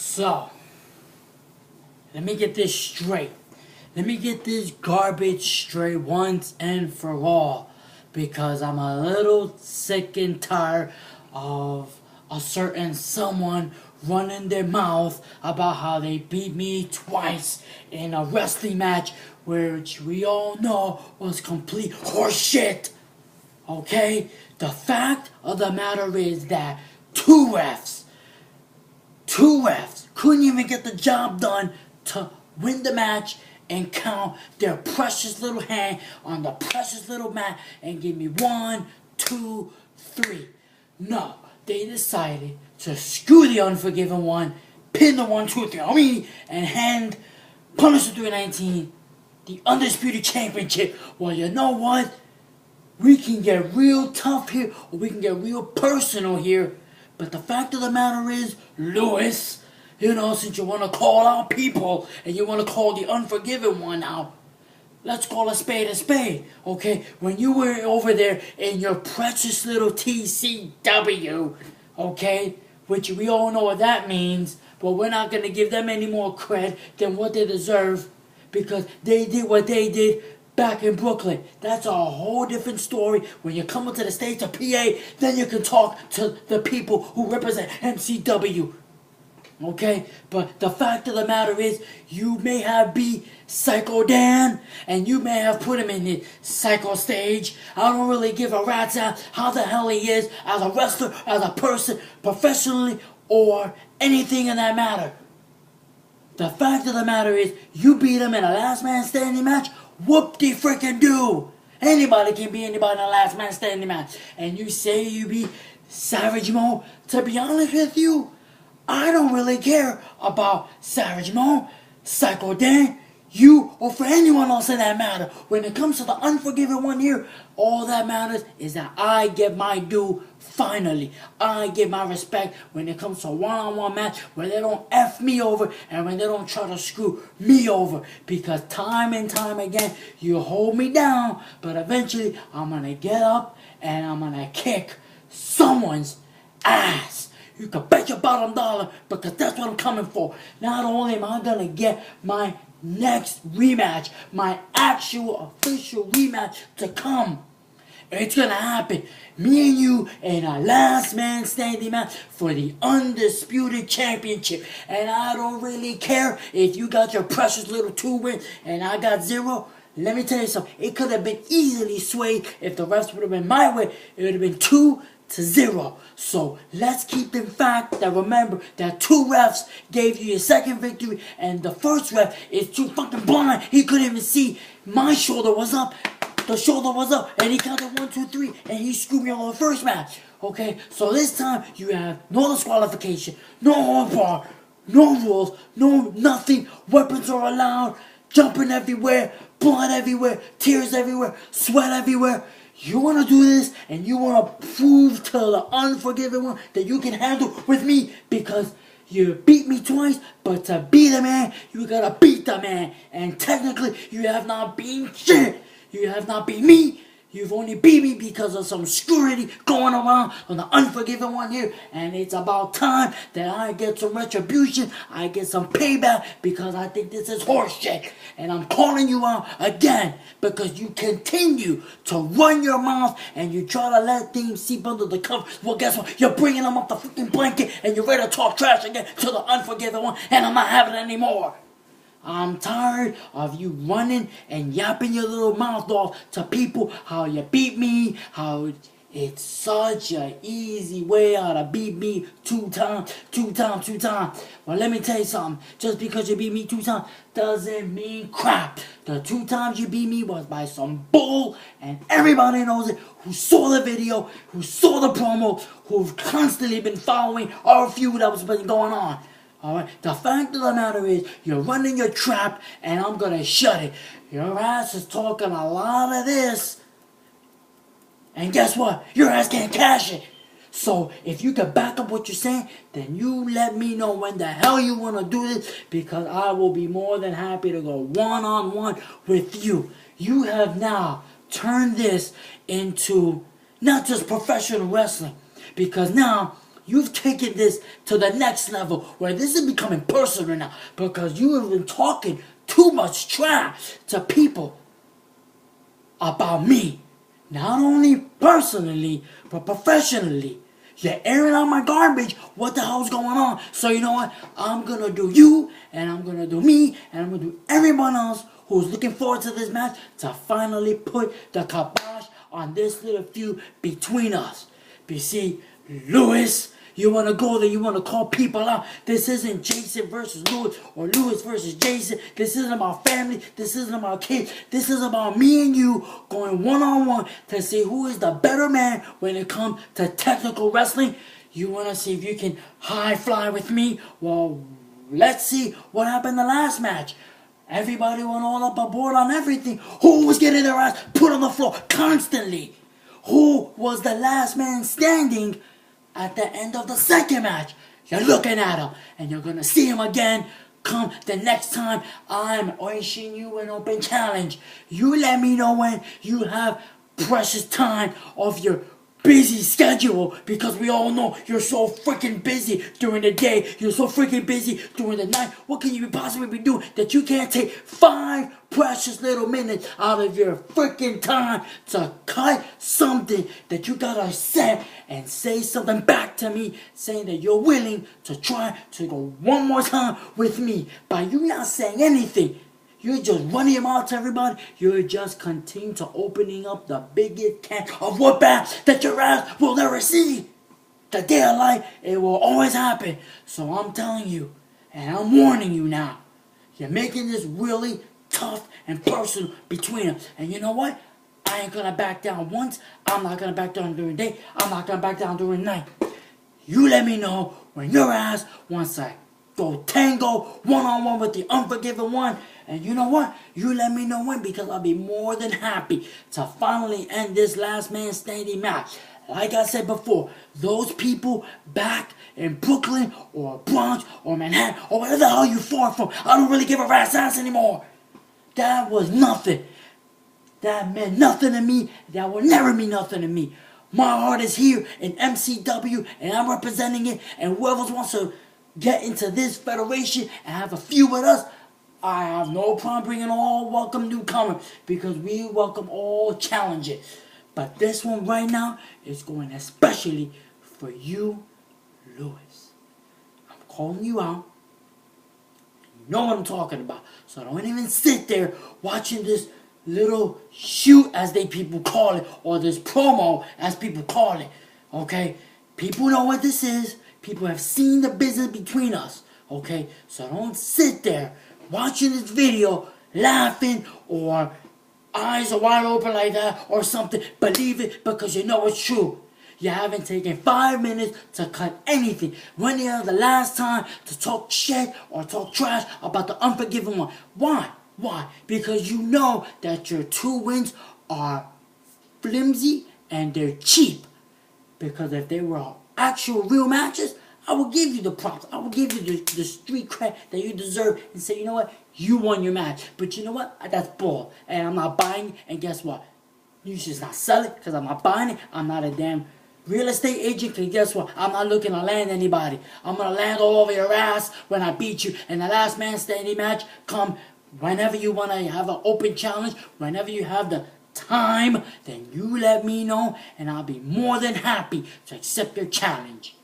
So, let me get this straight. Let me get this garbage straight once and for all. Because I'm a little sick and tired of a certain someone running their mouth about how they beat me twice in a wrestling match, which we all know was complete horseshit. Okay? The fact of the matter is that two refs couldn't even get the job done to win the match and count their precious little hand on the precious little mat and give me 1, 2, 3. No, they decided to screw the Unforgiven one, pin the 1, 2, 3 on me, and hand Punisher 319 the Undisputed Championship. Well, you know what? We can get real tough here, or we can get real personal here. But the fact of the matter is, Lewis, since you want to call out people and you want to call the Unforgiven one out, let's call a spade, okay? When you were over there in your precious little TCW, okay, which we all know what that means, but we're not going to give them any more cred than what they deserve because they did what they did back in Brooklyn. That's a whole different story. When you come into the States of PA, then you can talk to the people who represent MCW. Okay? But the fact of the matter is, you may have beat Psycho Dan, and you may have put him in the Psycho stage. I don't really give a rat's ass how the hell he is as a wrestler, as a person, professionally, or anything in that matter. The fact of the matter is, you beat him in a last man standing match. Whoop-de-frickin-do! Anybody can be anybody in a last man standing match. And you say you beat Savage Mo. To be honest with you, I don't really care about Savage Mo, Psycho Dan, you, or for anyone else in that matter. When it comes to the Unforgiven one here, all that matters is that I get my due finally. I get my respect when it comes to a one-on-one match where they don't F me over and when they don't try to screw me over. Because time and time again, you hold me down, but eventually I'm going to get up and I'm going to kick someone's ass. You can bet your bottom dollar because that's what I'm coming for. Not only am I going to get my next rematch, my actual official rematch to come. It's gonna happen. Me and you in a last man standing match for the Undisputed Championship. And I don't really care if you got your precious little 2 wins and I got 0. Let me tell you something. It could have been easily swayed if the refs would have been my way. It would have been 2-0. So let's keep in fact that remember that 2 refs gave you your second victory and the first ref is too fucking blind. He couldn't even see my shoulder was up. The shoulder was up and he counted 1, 2, 3 and he screwed me on the first match. Okay, so this time you have no disqualification, no hold bar, no rules, no nothing. Weapons are allowed, jumping everywhere, blood everywhere, tears everywhere, sweat everywhere. You want to do this and you want to prove to the Unforgiven one that you can handle with me because you beat me twice, but to beat a man, you gotta beat the man. And technically, you have not beaten shit. You have not beat me. You've only beat me because of some scurry going around on the Unforgiven one here. And it's about time that I get some retribution. I get some payback because I think this is horseshit. And I'm calling you out again because you continue to run your mouth and you try to let things seep under the cover. Well, guess what? You're bringing them up the freaking blanket and you're ready to talk trash again to the Unforgiven one. And I'm not having it anymore. I'm tired of you running and yapping your little mouth off to people how you beat me, how it's such an easy way how to beat me 2 times. Well, let me tell you something. Just because you beat me 2 times doesn't mean crap. The 2 times you beat me was by some bull, and everybody knows it who saw the video, who saw the promo, who've constantly been following our feud that was been going on. Alright, the fact of the matter is, you're running your trap, and I'm gonna shut it. Your ass is talking a lot of this, and guess what? Your ass can't cash it. So, if you can back up what you're saying, then you let me know when the hell you wanna do this, because I will be more than happy to go one-on-one with you. You have now turned this into not just professional wrestling, because now you've taken this to the next level where this is becoming personal now because you have been talking too much trash to people about me. Not only personally, but professionally. You're airing out my garbage. What the hell's going on? So you know what? I'm going to do you, and I'm going to do me, and I'm going to do everyone else who's looking forward to this match to finally put the kibosh on this little feud between us. But you see, Lewis, you want to go there, you want to call people out. This isn't Jason versus Lewis or Lewis versus Jason. This isn't about family. This isn't about kids. This is about me and you going one-on-one to see who is the better man when it comes to technical wrestling. You want to see if you can high fly with me? Well, let's see what happened the last match. Everybody went all up aboard on everything. Who was getting their ass put on the floor constantly? Who was the last man standing at the end of the second match? You're looking at him, and you're going to see him again come the next time I'm issuing you an open challenge. You let me know when you have precious time of your busy schedule, because we all know you're so freaking busy during the day, you're so freaking busy during the night. What can you possibly be doing that you can't take 5 precious little minutes out of your freaking time to cut something that you gotta say and say something back to me, saying that you're willing to try to go one more time with me? By you not saying anything, you're just running your mouth to everybody. You're just continuing to opening up the biggest can of whoop ass that your ass will never see. The day of life, it will always happen. So I'm telling you, and I'm warning you now, you're making this really tough and personal between them. And you know what? I ain't gonna back down once. I'm not gonna back down during the day. I'm not gonna back down during the night. You let me know when your ass wants to go tango one-on-one with the Unforgiven one. And you know what? You let me know when, because I'll be more than happy to finally end this last man standing match. Like I said before, those people back in Brooklyn or Bronx or Manhattan or wherever the hell you fought from, I don't really give a rat's ass anymore. That was nothing. That meant nothing to me. That will never mean nothing to me. My heart is here in MCW, and I'm representing it. And whoever wants to get into this federation and have a feud with us, I have no problem bringing all welcome newcomers, because we welcome all challenges. But this one right now is going especially for you, Lewis. I'm calling you out. You know what I'm talking about. So don't even sit there watching this little shoot, as they people call it, or this promo, as people call it. Okay? People know what this is. People have seen the business between us. Okay? So don't sit there watching this video, laughing, or eyes are wide open like that, or something. Believe it, because you know it's true. You haven't taken 5 minutes to cut anything. When is the last time to talk shit or talk trash about the Unforgiven one? Why? Why? Because you know that your 2 wins are flimsy and they're cheap. Because if they were actual real matches, I will give you the props. I will give you the street cred that you deserve and say, you know what? You won your match. But you know what? That's bull. And I'm not buying it. And guess what? You should not sell it, because I'm not buying it. I'm not a damn real estate agent, because guess what? I'm not looking to land anybody. I'm going to land all over your ass when I beat you. And the last man standing match come whenever you want to have an open challenge, whenever you have the time, then you let me know, and I'll be more than happy to accept your challenge.